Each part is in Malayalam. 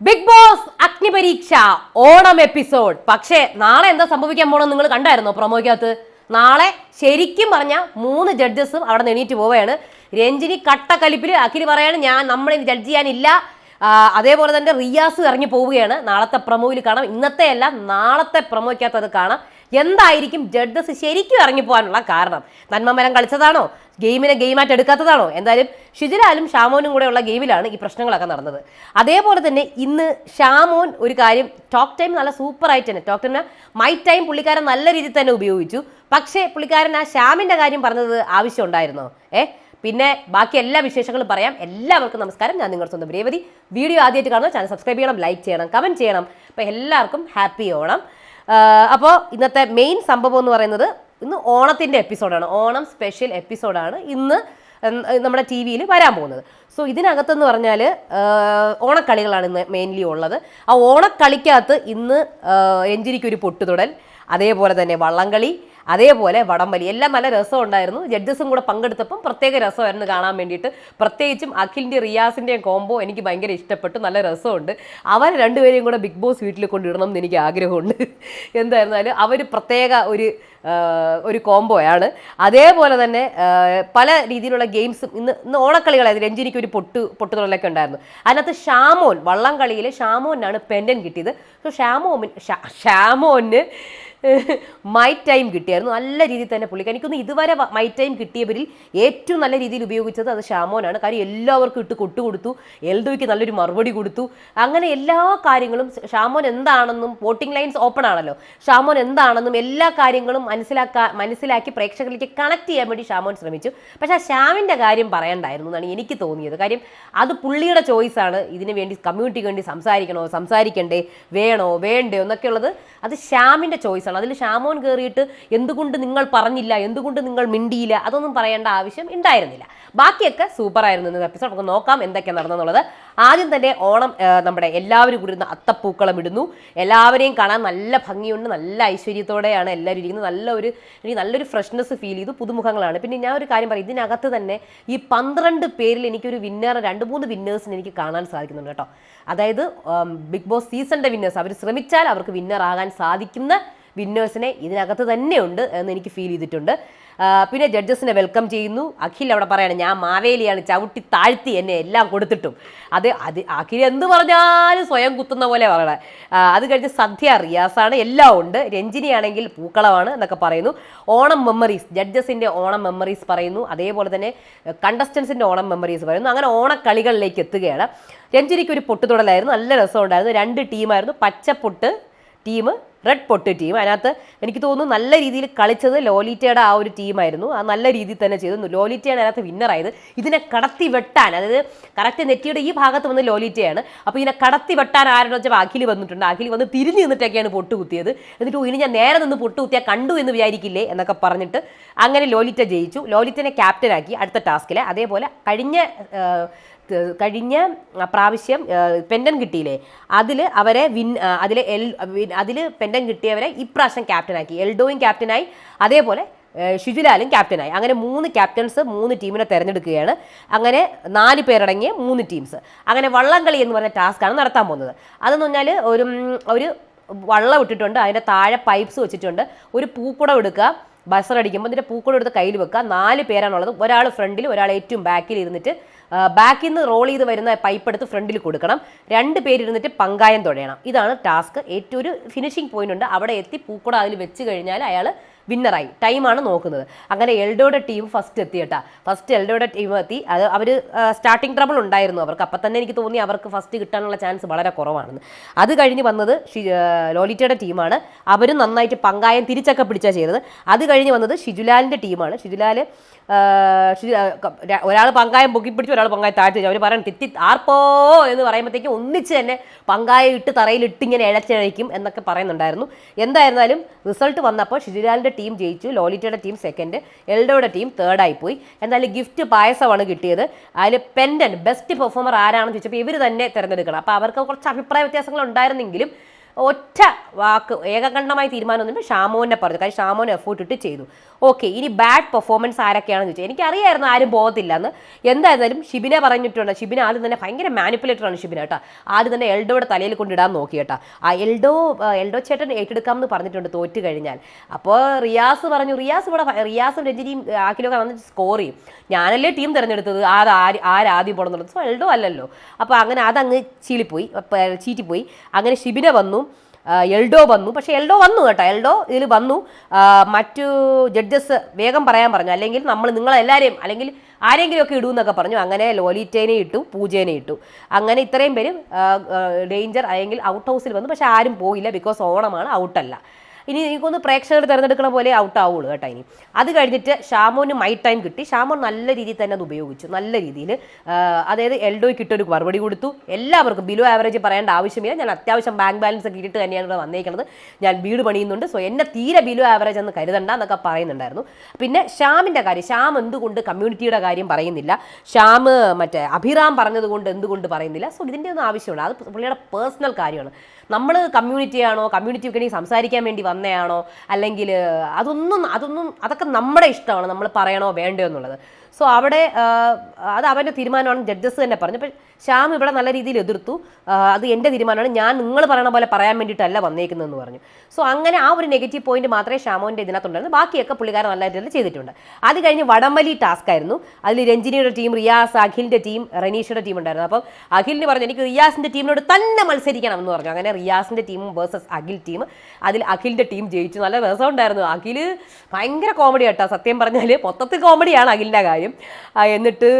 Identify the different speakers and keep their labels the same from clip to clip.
Speaker 1: Big Boss Agnipariksha Onam episode. പക്ഷേ നാളെ എന്താ സംഭവിക്കാൻ പോണെന്ന് നിങ്ങൾ കണ്ടായിരുന്നോ പ്രൊമോയ്ക്കകത്ത്? നാളെ ശരിക്കും പറഞ്ഞ 3 ജഡ്ജസും അവിടെ നിന്ന് എണീറ്റ് പോവുകയാണ്. രഞ്ജിനി കട്ടക്കലിപ്പിൽ അഖിൽ പറയാണ് നമ്മളിനി ജഡ്ജ് ചെയ്യാനില്ല. അതേപോലെ തന്നെ റിയാസ് ഇറങ്ങി പോവുകയാണ്. നാളത്തെ പ്രൊമോയിൽ കാണാം. ഇന്നത്തെ അല്ല, നാളത്തെ പ്രൊമോയ്ക്കകത്ത് അത് കാണാം. എന്തായിരിക്കും ജഡ്ജസ് ശരിക്കും ഇറങ്ങിപ്പോകാനുള്ള കാരണം? നന്മമരം കളിച്ചതാണോ? ഗെയിമിനെ ഗെയിമായിട്ട് എടുക്കാത്തതാണോ? എന്തായാലും ഷിജിലാലും ഷാമോനും കൂടെയുള്ള ഗെയിമിലാണ് ഈ പ്രശ്നങ്ങളൊക്കെ നടന്നത്. അതേപോലെ തന്നെ ഇന്ന് ഷാമോൻ ഒരു കാര്യം, ടോക്ക് ടൈം നല്ല സൂപ്പറായിട്ട് തന്നെ, ടോക്ക് ടൈം മൈ ടൈം പുള്ളിക്കാരൻ നല്ല രീതിയിൽ തന്നെ ഉപയോഗിച്ചു. പക്ഷേ പുള്ളിക്കാരൻ ആ ഷാമിൻ്റെ കാര്യം പറഞ്ഞത് ആവശ്യം ഉണ്ടായിരുന്നോ? പിന്നെ ബാക്കി എല്ലാ വിശേഷങ്ങളും പറയാം. എല്ലാവർക്കും നമസ്കാരം. ഞാൻ നിങ്ങളുടെ സ്വന്തം രേവതി. വീഡിയോ ആദ്യമായിട്ട് കാണുന്നത് ചാനൽ സബ്സ്ക്രൈബ് ചെയ്യണം, ലൈക്ക് ചെയ്യണം, കമൻറ്റ് ചെയ്യണം. അപ്പോൾ എല്ലാവർക്കും ഹാപ്പി ഓണം. അപ്പോൾ ഇന്നത്തെ മെയിൻ സംഭവം എന്ന് പറയുന്നത് ഇന്ന് ഓണത്തിൻ്റെ എപ്പിസോഡാണ്. ഓണം സ്പെഷ്യൽ എപ്പിസോഡാണ് ഇന്ന് നമ്മുടെ ടി വിയിൽ വരാൻ പോകുന്നത്. സോ ഇതിനകത്തെന്ന് പറഞ്ഞാൽ ഓണക്കളികളാണ് ഇന്ന് മെയിൻലി ഉള്ളത്. ആ ഓണക്കളിക്കകത്ത് ഇന്ന് രഞ്ജിനിക്കൊരു പൊട്ടുതൊടൽ, അതേപോലെ തന്നെ വള്ളംകളി, അതേപോലെ വടംവലി, എല്ലാം നല്ല രസമുണ്ടായിരുന്നു. ജഡ്ജസും കൂടെ പങ്കെടുത്തപ്പം പ്രത്യേക രസമായിരുന്നു കാണാൻ വേണ്ടിയിട്ട്. പ്രത്യേകിച്ചും അഖിലിൻ്റെയും റിയാസിൻ്റെയും കോംബോ എനിക്ക് ഭയങ്കര ഇഷ്ടപ്പെട്ടു. നല്ല രസമുണ്ട്. അവർ രണ്ടുപേരെയും കൂടെ ബിഗ് ബോസ് വീട്ടിൽ കൊണ്ടിടണം എന്ന് എനിക്ക് ആഗ്രഹമുണ്ട്. എന്തായിരുന്നാലും അവർ പ്രത്യേക ഒരു കോംബോയാണ്. അതേപോലെ തന്നെ പല രീതിയിലുള്ള ഗെയിംസും ഇന്ന് ഓണക്കളികളായിരുന്നു. രഞ്ജിനിക്ക് ഒരു പൊട്ടുതൊടലൊക്കെ ഉണ്ടായിരുന്നു. അതിനകത്ത് ഷാമോൻ, വള്ളംകളിയിൽ ഷാമോനാണ് പെൻഡൻ കിട്ടിയത്. സോ ഷാമോന് മൈ ടൈം കിട്ടിയായിരുന്നു. നല്ല രീതിയിൽ തന്നെ പുള്ളിക്ക്, എനിക്കൊന്ന് ഇതുവരെ മൈ ടൈം കിട്ടിയവരിൽ ഏറ്റവും നല്ല രീതിയിൽ ഉപയോഗിച്ചത് അത് ഷാമോനാണ്. കാര്യം എല്ലാവർക്കും ഇട്ട് കൊട്ടുകൊടുത്തു. എൽദോയ്ക്ക് നല്ലൊരു മറുപടി കൊടുത്തു. അങ്ങനെ എല്ലാ കാര്യങ്ങളും ഷാമോൻ എന്താണെന്നും, വോട്ടിംഗ് ലൈൻസ് ഓപ്പൺ ആണല്ലോ, ഷാമോൻ എന്താണെന്നും എല്ലാ കാര്യങ്ങളും മനസ്സിലാക്കി പ്രേക്ഷകരിലേക്ക് കണക്ട് ചെയ്യാൻ വേണ്ടി ഷാമോൻ ശ്രമിച്ചു. പക്ഷേ ആ ഷാമിൻ്റെ കാര്യം പറയണ്ടായിരുന്നു എന്നാണ് എനിക്ക് തോന്നിയത്. കാര്യം അത് പുള്ളിയുടെ ചോയ്സാണ്. ഇതിനു വേണ്ടി കമ്മ്യൂണിറ്റിക്ക് വേണ്ടി സംസാരിക്കണ്ടേ, വേണോ വേണ്ടയോ എന്നൊക്കെയുള്ളത് അത് ഷാമിൻ്റെ ചോയ്സാണ്. അതിൽ ഷാമോൻ കയറിയിട്ട് എന്തുകൊണ്ട് നിങ്ങൾ പറഞ്ഞില്ല, എന്തുകൊണ്ട് നിങ്ങൾ മിണ്ടിയില്ല, അതൊന്നും പറയേണ്ട ആവശ്യം ഉണ്ടായിരുന്നില്ല. ബാക്കിയൊക്കെ സൂപ്പറായിരുന്നു ഇന്നത്തെ എപ്പിസോഡ്. നമുക്ക് നോക്കാം എന്തൊക്കെയാണ് നടന്നെന്നുള്ളത്. ആദ്യം തന്നെ ഓണം നമ്മുടെ എല്ലാവരും കൂടി ഇരുന്ന് അത്തപ്പൂക്കളം ഇടുന്നു. എല്ലാവരെയും കാണാൻ നല്ല ഭംഗിയുണ്ട്. നല്ല ഐശ്വര്യത്തോടെയാണ് എല്ലാവരും ഇരിക്കുന്നത്. എനിക്ക് നല്ലൊരു ഫ്രഷ്നെസ് ഫീൽ ചെയ്തു. പുതുമുഖങ്ങളാണ്. പിന്നെ ഞാൻ ഒരു കാര്യം പറയും, ഇതിനകത്ത് തന്നെ ഈ 12 പേരിൽ എനിക്കൊരു വിന്നർ, 2-3 വിന്നേഴ്സിന് എനിക്ക് കാണാൻ സാധിക്കുന്നുണ്ട് കേട്ടോ. അതായത് ബിഗ് ബോസ് സീസണിൻ്റെ വിന്നേഴ്സ്, അവർ ശ്രമിച്ചാൽ അവർക്ക് വിന്നർ ആകാൻ സാധിക്കുന്ന വിന്നേഴ്സിനെ ഇതിനകത്ത് തന്നെയുണ്ട് എന്ന് എനിക്ക് ഫീൽ ചെയ്തിട്ടുണ്ട്. പിന്നെ ജഡ്ജസിനെ വെൽക്കം ചെയ്യുന്നു. അഖിൽ അവിടെ പറയാണ് ഞാൻ മാവേലിയാണ്, ചവിട്ടി താഴ്ത്തി എന്നെ എല്ലാം കൊടുത്തിട്ടും. അത് അഖിൽ എന്ത് പറഞ്ഞാലും സ്വയം കുത്തുന്ന പോലെ പറയണേ. അത് കഴിഞ്ഞ് സദ്യ റിയാസാണ്, എല്ലാം ഉണ്ട്. രഞ്ജിനിയാണെങ്കിൽ പൂക്കളമാണ് എന്നൊക്കെ പറയുന്നു. ഓണം മെമ്മറീസ്, ജഡ്ജസിൻ്റെ ഓണം മെമ്മറീസ് പറയുന്നു. അതേപോലെ തന്നെ കണ്ടസ്റ്റൻസിൻ്റെ ഓണം മെമ്മറീസ് പറയുന്നു. അങ്ങനെ ഓണക്കളികളിലേക്ക് എത്തുകയാണ്. രഞ്ജിനിക്ക് ഒരു പൊട്ടുതൊടലായിരുന്നു. നല്ല രസമുണ്ടായിരുന്നു. 2 ടീമായിരുന്നു. പച്ചപ്പൊട്ട് ടീം, റെഡ് പൊട്ട് ടീം. അതിനകത്ത് എനിക്ക് തോന്നുന്നു നല്ല രീതിയിൽ കളിച്ചത് ലോലിറ്റയുടെ ആ ഒരു ടീമായിരുന്നു. അത് നല്ല രീതിയിൽ തന്നെ ചെയ്തു. ലോലിറ്റയാണ് അതിനകത്ത് വിന്നറായത്. ഇതിനെ കടത്തി വെട്ടാൻ, അതായത് കറക്റ്റ് നെറ്റിയുടെ ഈ ഭാഗത്ത് വന്ന് ലോലിറ്റയാണ്. അപ്പോൾ ഇതിനെ കടത്തി വെട്ടാൻ ആരെന്ന് വെച്ചാൽ അഖിൽ വന്നിട്ടുണ്ട്. അഖിൽ വന്ന് തിരിഞ്ഞ് നിന്നിട്ടൊക്കെയാണ് പൊട്ട് കുത്തിയത്. എന്നിട്ട് ഇനി ഞാൻ നേരെ നിന്ന് പൊട്ട് കുത്തിയാൽ കണ്ടു എന്ന് വിചാരിക്കില്ലേ എന്നൊക്കെ പറഞ്ഞിട്ട് അങ്ങനെ ലോലിറ്റ ജയിച്ചു. ലോലിറ്റനെ ക്യാപ്റ്റനാക്കി അടുത്ത ടാസ്കിൽ. അതേപോലെ കഴിഞ്ഞ പ്രാവശ്യം പെൻഡൻ കിട്ടിയില്ലേ, അതിൽ അവരെ അതിൽ പെൻഡൻ കിട്ടിയവരെ ഇപ്രാവശ്യം ക്യാപ്റ്റനാക്കി. എൽഡോയും ക്യാപ്റ്റനായി, അതേപോലെ ഷിജുലാലും ക്യാപ്റ്റനായി. അങ്ങനെ 3 ക്യാപ്റ്റൻസ് 3 ടീമിനെ തിരഞ്ഞെടുക്കുകയാണ്. അങ്ങനെ 4 പേരടങ്ങിയ 3 ടീംസ്. അങ്ങനെ വള്ളംകളി എന്ന് പറഞ്ഞ ടാസ്ക്കാണ് നടത്താൻ പോകുന്നത്. അതെന്ന് പറഞ്ഞാൽ ഒരു വള്ളം ഇട്ടിട്ടുണ്ട്. അതിൻ്റെ താഴെ പൈപ്പ്സ് വെച്ചിട്ടുണ്ട്. ഒരു പൂക്കുടം എടുക്കുക, ബസറടിക്കുമ്പോൾ ഇതിൻ്റെ പൂക്കുടം എടുത്ത് കയ്യിൽ വെക്കുക. 4 പേരാണുള്ളത്. ഒരാൾ ഫ്രണ്ടിൽ, ഒരാൾ ഏറ്റവും ബാക്കിൽ ഇരുന്നിട്ട് ബാക്കിൽ നിന്ന് റോൾ ചെയ്ത് വരുന്ന പൈപ്പ് എടുത്ത് ഫ്രണ്ടിൽ കൊടുക്കണം. 2 പേരിരുന്നിട്ട് പങ്കായം തുഴയണം. ഇതാണ് ടാസ്ക്. ഏറ്റവും ഒരു ഫിനിഷിംഗ് പോയിന്റ് ഉണ്ട്. അവിടെ എത്തി പൂക്കുടം അതിൽ വെച്ച് കഴിഞ്ഞാൽ അയാൾ വിന്നറായി. ടൈമാണ് നോക്കുന്നത്. അങ്ങനെ എൽഡോയുടെ ടീം ഫസ്റ്റ് എത്തി കേട്ടാ. ഫസ്റ്റ് എൽഡോയുടെ ടീം എത്തി. അത് അവർ സ്റ്റാർട്ടിങ് ട്രബിൾ ഉണ്ടായിരുന്നു അവർക്ക്. അപ്പം തന്നെ എനിക്ക് തോന്നി അവർക്ക് ഫസ്റ്റ് കിട്ടാനുള്ള ചാൻസ് വളരെ കുറവാണെന്ന്. അത് കഴിഞ്ഞ് വന്നത് ലോലിറ്റയുടെ ടീമാണ്. അവരും നന്നായിട്ട് പങ്കായം തിരിച്ചൊക്കെ പിടിച്ചാണ് ചെയ്തത്. അത് കഴിഞ്ഞ് വന്നത് ഷിജുലാലിൻ്റെ ടീമാണ്. ഷിജുലാൽ ഒരാൾ പങ്കായം പൊക്കിപ്പിടിച്ചു, ഒരാൾ പങ്കായം താഴ്ത്തി. അവർ പറയണം ആർപ്പോ എന്ന് പറയുമ്പോഴത്തേക്കും ഒന്നിച്ച് തന്നെ പങ്കായം ഇട്ട് തറയിലിട്ട് ഇങ്ങനെ ഇഴച്ചഴിക്കും എന്നൊക്കെ പറയുന്നുണ്ടായിരുന്നു. എന്തായിരുന്നാലും റിസൾട്ട് വന്നപ്പോൾ ഷിജുലാലിൻ്റെ ടീം ജയിച്ചു, ലോലിറ്റയുടെ ടീം സെക്കൻഡ്, എൽഡോയുടെ ടീം തേർഡായിപ്പോയി. എന്തായാലും ഗിഫ്റ്റ് പായസമാണ് കിട്ടിയത്. അതിൽ പെൻഡൻ ബെസ്റ്റ് പെർഫോമർ ആരാണെന്ന് ചോദിച്ചപ്പോൾ ഇവർ തന്നെ തിരഞ്ഞെടുക്കണം. അപ്പോൾ അവർക്ക് കുറച്ച് അഭിപ്രായ വ്യത്യാസങ്ങൾ ഉണ്ടായിരുന്നെങ്കിലും ഒറ്റ വാക്ക് ഏകകണ്ഠമായി തീരുമാനമൊന്നും ഷാമോനെ പറഞ്ഞു. കാര്യം ഷാമോൻ എഫോർട്ട് ഇട്ട് ചെയ്തു. ഓക്കെ, ഇനി ബാഡ് പെർഫോമൻസ് ആരൊക്കെയാണെന്ന് ചോദിച്ചാൽ എനിക്കറിയായിരുന്നു ആരും പോകത്തില്ല എന്ന്. എന്തായിരുന്നാലും ഷിബിനെ പറഞ്ഞിട്ടുണ്ട്. ഷിബിന ആദ്യം തന്നെ ഭയങ്കര മാനിപ്പുലേറ്ററാണ് ഷിബിന കേട്ടോ. ആദ്യം തന്നെ എൽഡോയുടെ തലയിൽ കൊണ്ടിടാൻ നോക്കി കേട്ടോ. ആ എൽഡോ ചേട്ടൻ ഏറ്റെടുക്കാമെന്ന് പറഞ്ഞിട്ടുണ്ട് തോറ്റ് കഴിഞ്ഞാൽ. അപ്പോൾ റിയാസും രഞ്ജിനിയും ആക്കിലൊക്കെ വന്നിട്ട് സ്കോർ ചെയ്യും. ഞാനല്ലേ ടീം തിരഞ്ഞെടുത്തത്, ആരാദ്യം പോകണമെന്നുള്ളത്. സോ എൽഡോ അല്ലല്ലോ. അപ്പോൾ അങ്ങനെ അതങ്ങ് ചീറ്റിപ്പോയി. അങ്ങനെ ഷിബിന വന്നു, എൽഡോ വന്നു. പക്ഷേ എൽഡോ വന്നു കേട്ടോ, എൽഡോ ഇതിൽ വന്നു. മറ്റു ജഡ്ജസ് വേഗം പറയാൻ പറഞ്ഞു, അല്ലെങ്കിൽ നിങ്ങളെല്ലാവരെയും അല്ലെങ്കിൽ ആരെങ്കിലുമൊക്കെ ഇടുമെന്നൊക്കെ പറഞ്ഞു. അങ്ങനെ ലോലിറ്റേനെ ഇട്ടു, പൂജേനെ ഇട്ടു. അങ്ങനെ ഇത്രയും പേര് ഡേഞ്ചർ അല്ലെങ്കിൽ ഔട്ട് ഹൗസിൽ വന്നു. പക്ഷെ ആരും പോയില്ല, ബിക്കോസ് ഓണമാണ്, ഔട്ടല്ല. ഇനി എനിക്കൊന്ന് പ്രേക്ഷകർ തിരഞ്ഞെടുക്കണ പോലെ ഔട്ട് ആവുള്ളൂ കേട്ടോ. ഇനി അത് കഴിഞ്ഞിട്ട് ഷാമോന് മൈ ടൈം കിട്ടി. ഷാമോൻ നല്ല രീതിയിൽ തന്നെ അത് ഉപയോഗിച്ചു, നല്ല രീതിയിൽ. അതായത് എൽഡോയ്ക്ക് ഇട്ടൊരു മറുപടി കൊടുത്തു. എല്ലാവർക്കും ബിലോ ആവറേജ് പറയേണ്ട ആവശ്യമില്ല. ഞാൻ അത്യാവശ്യം ബാങ്ക് ബാലൻസ് ഒക്കെ ഇട്ടിട്ട് തന്നെയാണ് ഇവിടെ വന്നേക്കുന്നത്. ഞാൻ വീട് പണിയുന്നുണ്ട്, സോ എന്നെ തീരെ ബിലോ ആവറേജ് എന്ന് കരുതണ്ട എന്നൊക്കെ പറയുന്നുണ്ടായിരുന്നു. പിന്നെ ഷ്യാമിൻ്റെ കാര്യം, ഷ്യാം എന്തുകൊണ്ട് കമ്മ്യൂണിറ്റിയുടെ കാര്യം പറയുന്നില്ല, ഷ്യാം മറ്റേ അഭിറാം പറഞ്ഞതുകൊണ്ട് എന്തുകൊണ്ട് പറയുന്നില്ല. സോ ഇതിൻ്റെ ഒന്നും ആവശ്യമുണ്ട്, അത് പുള്ളിയുടെ പേഴ്സണൽ കാര്യമാണ്. നമ്മൾ കമ്മ്യൂണിറ്റിയാണോ, കമ്മ്യൂണിറ്റിക്ക് വേണ്ടി സംസാരിക്കാൻ വേണ്ടി വന്നതാണോ, അല്ലെങ്കിൽ അതൊക്കെ നമ്മുടെ ഇഷ്ടമാണ്, നമ്മൾ പറയണോ വേണ്ടയോ എന്നുള്ളത്. സോ അവിടെ അത് അവൻ്റെ തീരുമാനമാണ്, ജഡ്ജസ് തന്നെ പറഞ്ഞു. അപ്പം ശ്യാം ഇവിടെ നല്ല രീതിയിൽ എതിർത്തു. അത് എൻ്റെ തീരുമാനമാണ്, ഞാൻ നിങ്ങൾ പറയണ പോലെ പറയാൻ വേണ്ടിയിട്ടല്ല വന്നേക്കുന്നതെന്ന് പറഞ്ഞു. സോ അങ്ങനെ ആ ഒരു നെഗറ്റീവ് പോയിന്റ് മാത്രമേ ഷാമോൻ്റെ ഇതിനകത്തുണ്ടായിരുന്നു. ബാക്കിയൊക്കെ പുള്ളിക്കാരൻ നല്ല രീതിയിൽ ചെയ്തിട്ടുണ്ട്. അത് കഴിഞ്ഞ് വടംവലി ടാസ്ക് ആയിരുന്നു. അതിൽ രഞ്ജിനിയുടെ ടീം, റിയാസ്, അഖിലിൻ്റെ ടീം, റനീഷയുടെ ടീം ഉണ്ടായിരുന്നു. അപ്പം അഖിലിന് പറഞ്ഞു എനിക്ക് റിയാസിൻ്റെ ടീമിനോട് തന്നെ മത്സരിക്കണം എന്ന് പറഞ്ഞു. അങ്ങനെ റിയാസിൻ്റെ ടീമും വേഴ്സസ് അഖിൽ ടീം. അതിൽ അഖിലിൻ്റെ ടീം ജയിച്ചു. നല്ല രസമുണ്ടായിരുന്നു. അഖിൽ ഭയങ്കര കോമഡി കേട്ടോ, സത്യം പറഞ്ഞാൽ മൊത്തത്തിൽ കോമഡിയാണ് അഖിലിൻ്റെ കാര്യം. എന്നിട്ട്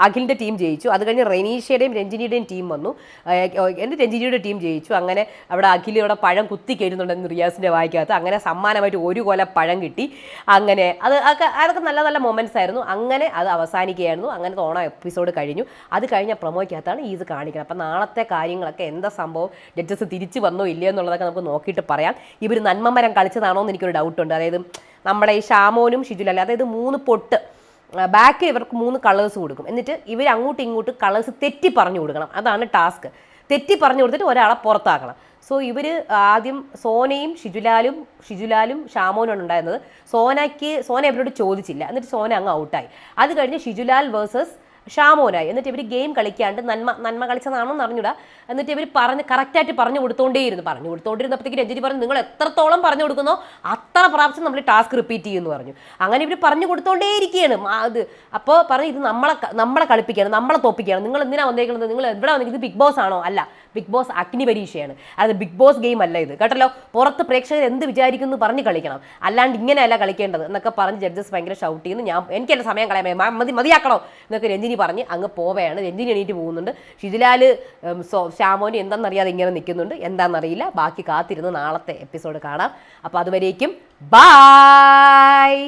Speaker 1: അഖിലിൻ്റെ ടീം ജയിച്ചു. അത് കഴിഞ്ഞ് റെനീഷയുടെയും രഞ്ജിനിയുടെയും ടീം വന്നു. എന്നിട്ട് രഞ്ജിനിയുടെ ടീം ജയിച്ചു. അങ്ങനെ അവിടെ അഖിൽ ഇവിടെ പഴം കുത്തി കയറുന്നുണ്ടെന്ന് റിയാസിൻ്റെ വായിക്കകത്ത്. അങ്ങനെ സമ്മാനമായിട്ട് ഒരു കൊല പഴം കിട്ടി. അങ്ങനെ അതൊക്കെ നല്ല നല്ല മൊമെൻറ്റ്സ് ആയിരുന്നു. അങ്ങനെ അത് അവസാനിക്കുകയായിരുന്നു. അങ്ങനെ ഓണം എപ്പിസോഡ് കഴിഞ്ഞു. അത് കഴിഞ്ഞ പ്രൊമോയ്ക്കകത്താണ് ഇത് കാണിക്കുന്നത്. അപ്പം നാളത്തെ കാര്യങ്ങളൊക്കെ എന്താ സംഭവം, ജഡ്ജസ് തിരിച്ചു വന്നോ ഇല്ലയോ എന്നുള്ളതൊക്കെ നമുക്ക് നോക്കിയിട്ട് പറയാം. ഇവർ നന്മമരം കളിച്ചതാണോ എന്ന് എനിക്കൊരു ഡൗട്ടുണ്ട്. അതായത് നമ്മുടെ ഈ ഷാമോനും ഷിജുലല്ല, അതായത് 3 പൊട്ട് ബാക്കിൽ ഇവർക്ക് 3 കളേഴ്സ് കൊടുക്കും. എന്നിട്ട് ഇവർ അങ്ങോട്ടും ഇങ്ങോട്ടും കളേഴ്സ് തെറ്റി പറഞ്ഞു കൊടുക്കണം. അതാണ് ടാസ്ക്. തെറ്റി പറഞ്ഞു കൊടുത്തിട്ട് ഒരാളെ പുറത്താക്കണം. സോ ഇവർ ആദ്യം സോനയും ഷിജുലാലും ഷാമോനാണ് ഉണ്ടായിരുന്നത്. സോന ഇവരോട് ചോദിച്ചില്ല. എന്നിട്ട് സോന അങ്ങ് ഔട്ടായി. അത് കഴിഞ്ഞ് ഷിജുലാൽ വേഴ്സസ് ഷാമോനായി. എന്നിട്ട് ഇവർ ഗെയിം കളിക്കാണ്ട് നന്മ കളിച്ചതാണോ എന്ന് അറിഞ്ഞൂടാ. എന്നിട്ട് ഇവർ കറക്റ്റായിട്ട് പറഞ്ഞു കൊടുത്തോണ്ടിരുന്നപ്പോഴത്തേക്ക് രഞ്ജിനി പറഞ്ഞു നിങ്ങൾ എത്രത്തോളം പറഞ്ഞു കൊടുക്കുന്നോ അത്ര പ്രാവശ്യം നമ്മൾ ടാസ്ക് റിപ്പീറ്റ് ചെയ്യുമെന്ന് പറഞ്ഞു. അങ്ങനെ ഇവർ പറഞ്ഞു കൊടുത്തോണ്ടേയിരിക്കുകയാണ്. അത് അപ്പോൾ പറഞ്ഞു ഇത് നമ്മളെ കളിപ്പിക്കുകയാണ്, നമ്മളെ തോപ്പിക്കുകയാണ്, നിങ്ങൾ എന്തിനാണ് വന്നേക്കുന്നത്, നിങ്ങൾ എവിടെ വന്നിരിക്കുന്നത്, ബിഗ് ബോസ് ആണോ? അല്ല, ബിഗ് ബോസ് അഗ്നി പരീക്ഷയാണ്. അത് ബിഗ് ബോസ് ഗെയിം അല്ല ഇത് കേട്ടല്ലോ. പുറത്ത് പ്രേക്ഷകർ എന്ത് വിചാരിക്കുന്നു പറഞ്ഞ് കളിക്കണം, അല്ലാണ്ട് ഇങ്ങനെയല്ല കളിക്കേണ്ടത് എന്നൊക്കെ പറഞ്ഞ് ജഡ്ജസ് ഭയങ്കര ഷൗട്ട് ചെയ്യുന്നു. എനിക്കെൻ്റെ സമയം കളയാൻ മതിയാക്കണോ എന്നൊക്കെ രഞ്ജിനി പറഞ്ഞ് അങ്ങ് പോവുകയാണ്. രഞ്ജിനി എണീറ്റ് പോകുന്നുണ്ട്. ഷിജിലാൽ ഷാമോനി എന്താണെന്നറിയാതെ ഇങ്ങനെ നിൽക്കുന്നുണ്ട്. എന്താണെന്നറിയില്ല. ബാക്കി കാത്തിരുന്ന് നാളത്തെ എപ്പിസോഡ് കാണാം. അപ്പോൾ അതുവരേക്കും ബായ്.